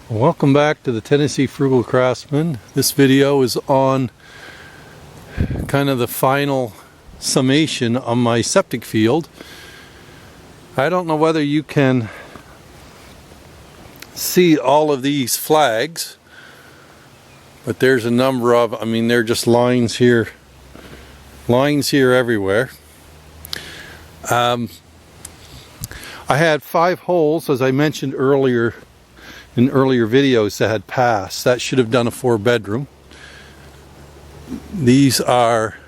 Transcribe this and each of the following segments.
Welcome back to the Tennessee Frugal Craftsman. This video is on kind of the final summation on my septic field. I don't know whether you can see all of these flags, but there's a number of, they're just lines here everywhere. I had 5 holes, as I mentioned earlier in earlier videos, that had passed. That should have done a 4-bedroom. These are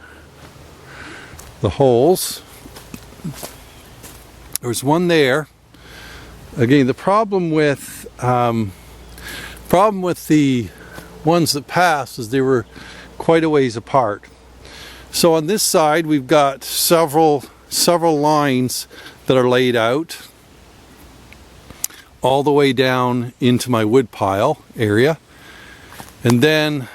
the holes. There's one there. Again, the problem with the ones that passed is they were quite a ways apart. So on this side we've got several lines that are laid out all the way down into my wood pile area, and then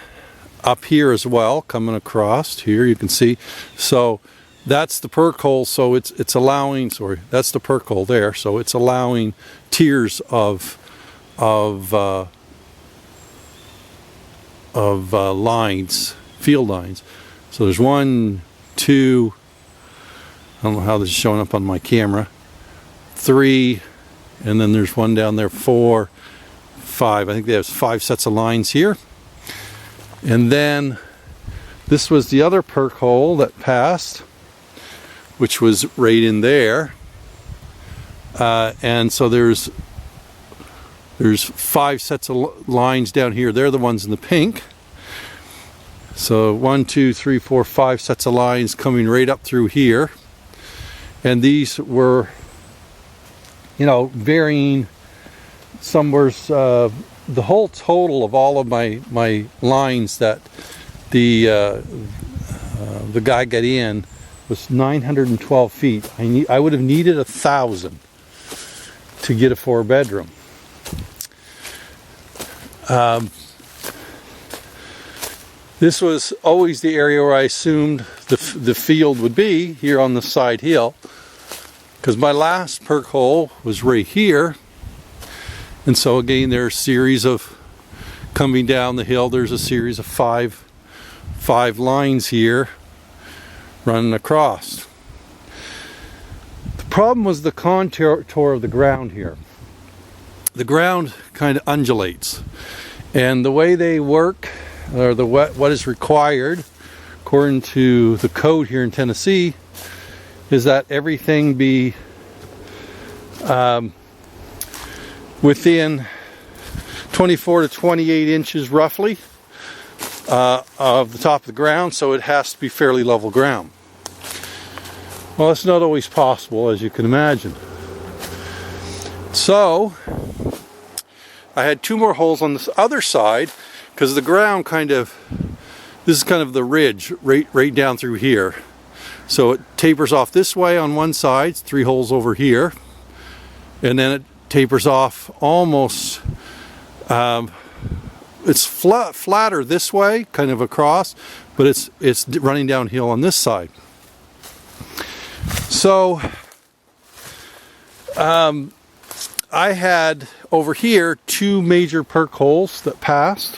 up here as well, coming across here, you can see. So that's the perk hole, so it's allowing, that's the perk hole there, so it's allowing tiers of lines, field lines. So there's 1, 2, I don't know how this is showing up on my camera, 3, and then there's one down there, 4, 5. I think there's 5 sets of lines here. And then this was the other perk hole that passed, which was right in there. And so there's 5 sets of lines down here. They're the ones in the pink. So 1, 2, 3, 4, 5 sets of lines coming right up through here. And these were, varying. Some were the whole total of all of my lines that the guy got in was 912 feet. I would have needed 1,000 to get a 4-bedroom. This was always the area where I assumed the field would be, here on the side hill, because my last perk hole was right here. And so again, there's a series of, coming down the hill, there's a series of five lines here running across. The problem was the contour of the ground here. The ground kind of undulates, and the way they work, or what is required according to the code here in Tennessee, is that everything be within 24 to 28 inches roughly of the top of the ground, so it has to be fairly level ground. Well, that's not always possible, as you can imagine. So I had 2 more holes on this other side, because the ground this is kind of the ridge right down through here. So it tapers off this way on one side, 3 holes over here, and then it tapers off almost, it's flatter this way, kind of across, but it's running downhill on this side. So I had over here 2 major perk holes that passed,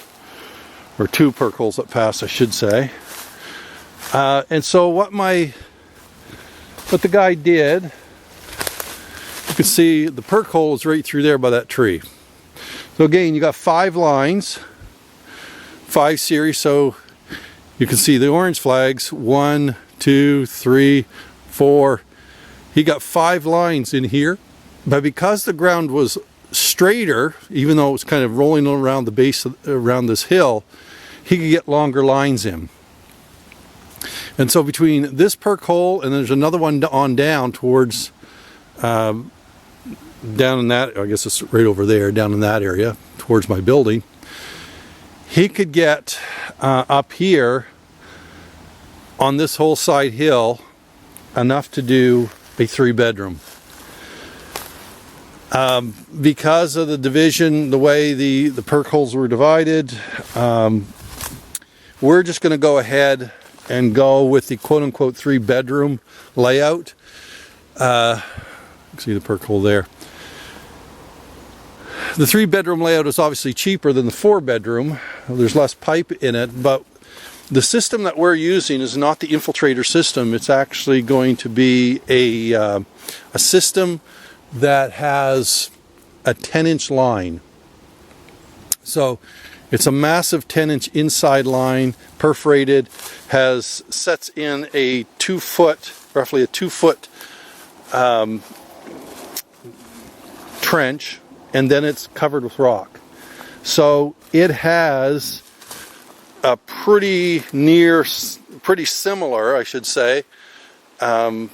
or 2 perk holes that passed, I should say. And so what the guy did, you can see the perk hole is right through there by that tree. So again, you got 5 lines, 5 series, so you can see the orange flags, 1, 2, 3, 4. He got 5 lines in here, but because the ground was straighter, even though it was kind of rolling around the base around this hill, he could get longer lines in. And so between this perk hole and there's another one on down towards down in that, I guess it's right over there, down in that area towards my building, he could get up here on this whole side hill enough to do a 3-bedroom. Because of the division, the way the perk holes were divided, we're just going to go ahead and go with the quote-unquote 3-bedroom layout. See the perk hole there. the 3-bedroom layout is obviously cheaper than the 4-bedroom. There's less pipe in it, but the system that we're using is not the infiltrator system. It's actually going to be a system that has a 10-inch line. So it's a massive 10-inch inside line, perforated, sets in a 2-foot, roughly a 2-foot trench, and then it's covered with rock. So it has a pretty similar, I should say, amount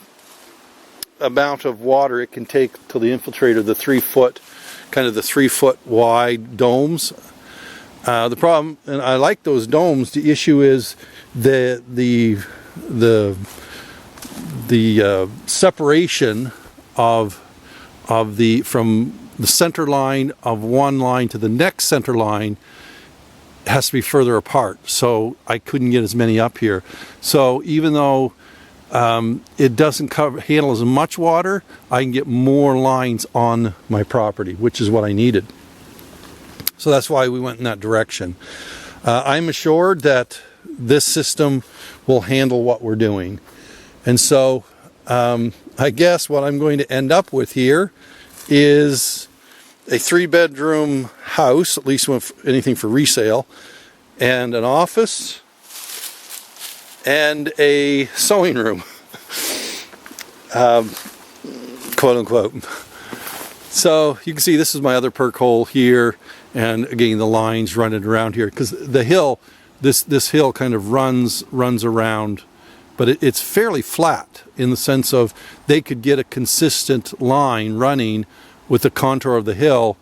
of water it can take to the infiltrator, the 3-foot, kind of the 3-foot wide domes. The problem, and I like those domes, the issue is the separation from the center line of one line to the next center line has to be further apart, so I couldn't get as many up here. So even though it doesn't handle as much water, I can get more lines on my property, which is what I needed. So that's why we went in that direction. I'm assured that this system will handle what we're doing. And so I guess what I'm going to end up with here is a 3-bedroom house, at least with anything for resale, and an office, and a sewing room, quote unquote. So you can see this is my other perk hole here, and again the lines running around here, because the hill, this hill kind of runs around, but it's fairly flat in the sense of they could get a consistent line running with the contour of the hill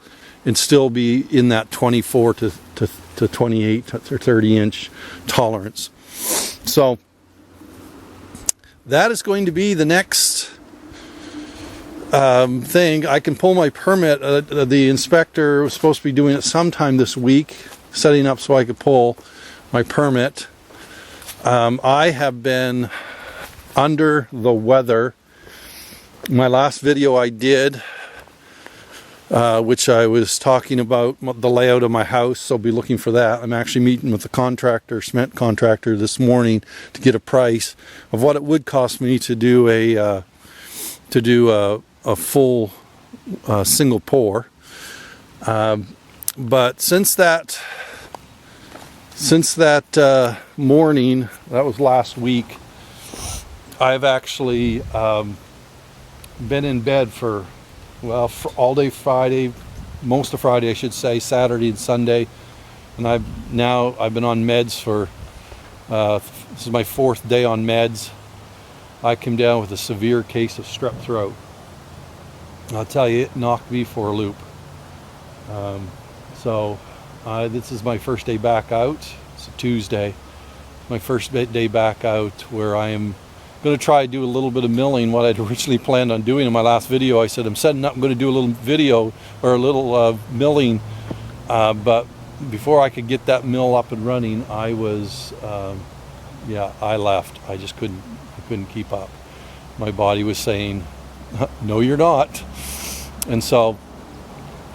and still be in that 24 to 28 or 30 inch tolerance. So that is going to be the next thing. I can pull my permit. The inspector was supposed to be doing it sometime this week, setting up so I could pull my permit. I have been under the weather. My last video I did, which I was talking about the layout of my house, so I'll be looking for that. I'm actually meeting with the contractor, cement contractor, this morning to get a price of what it would cost me to do a full single pour. But since that morning, that was last week, I've actually been in bed for all day Friday, most of Friday I should say, Saturday and Sunday, and I've been on meds for this is my 4th day on meds. I came down with a severe case of strep throat. I'll tell you, it knocked me for a loop. This is my first day back out. It's a Tuesday. My first day back out, where I am going to try to do a little bit of milling. What I'd originally planned on doing in my last video, I said I'm setting up, I'm going to do a little video or a little milling, but before I could get that mill up and running, I was I left. I just couldn't keep up. My body was saying, no you're not. And so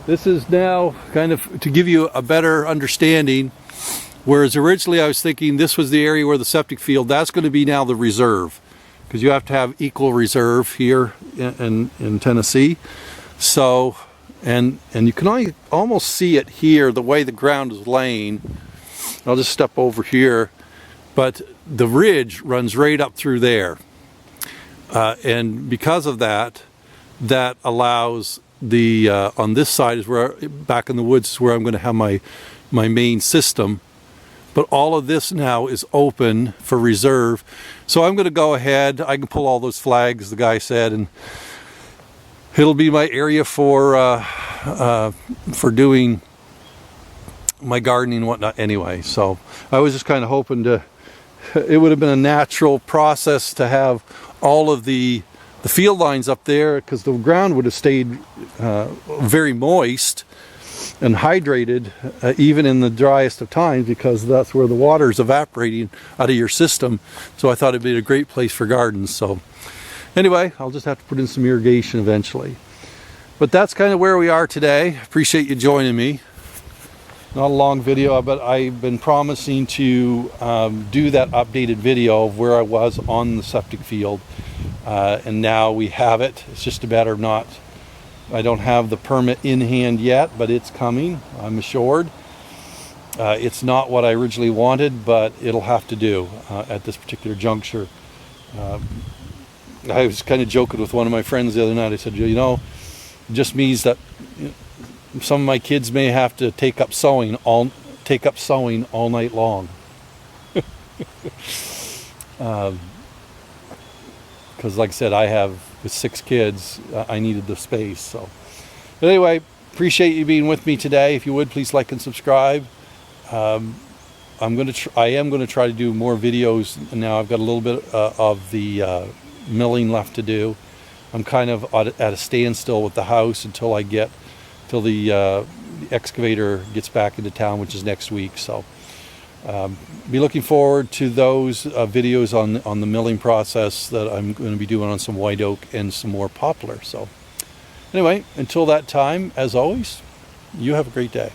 this is now kind of to give you a better understanding, whereas originally I was thinking this was the area where the septic field, that's going to be now the reserve, because you have to have equal reserve here in Tennessee. So, and you can almost see it here, the way the ground is laying. I'll just step over here, but the ridge runs right up through there. And because of that allows the, on this side is where, back in the woods is where I'm going to have my main system. But all of this now is open for reserve. So I'm going to go ahead, I can pull all those flags, the guy said, and it'll be my area for doing my gardening and whatnot anyway. So I was just kind of hoping it would have been a natural process to have all of the field lines up there, because the ground would have stayed very moist and hydrated even in the driest of times, because that's where the water is evaporating out of your system. So I thought it'd be a great place for gardens. So anyway, I'll just have to put in some irrigation eventually. But that's kind of where we are today. Appreciate you joining me. Not a long video, but I've been promising to do that updated video of where I was on the septic field. And now we have it. It's just a matter of not, I don't have the permit in hand yet, but it's coming, I'm assured. It's not what I originally wanted, but it'll have to do at this particular juncture. I was kind of joking with one of my friends the other night. I said, you know, it just means that some of my kids may have to take up sewing all night long. Because like I said, I have with 6 kids, I needed the space. So, but anyway, appreciate you being with me today. If you would, please like and subscribe. I am going to try to do more videos now. I've got a little bit of the milling left to do. I'm kind of at a standstill with the house until the excavator gets back into town, which is next week. So be looking forward to those videos on the milling process that I'm going to be doing on some white oak and some more poplar. So anyway, until that time, as always, you have a great day.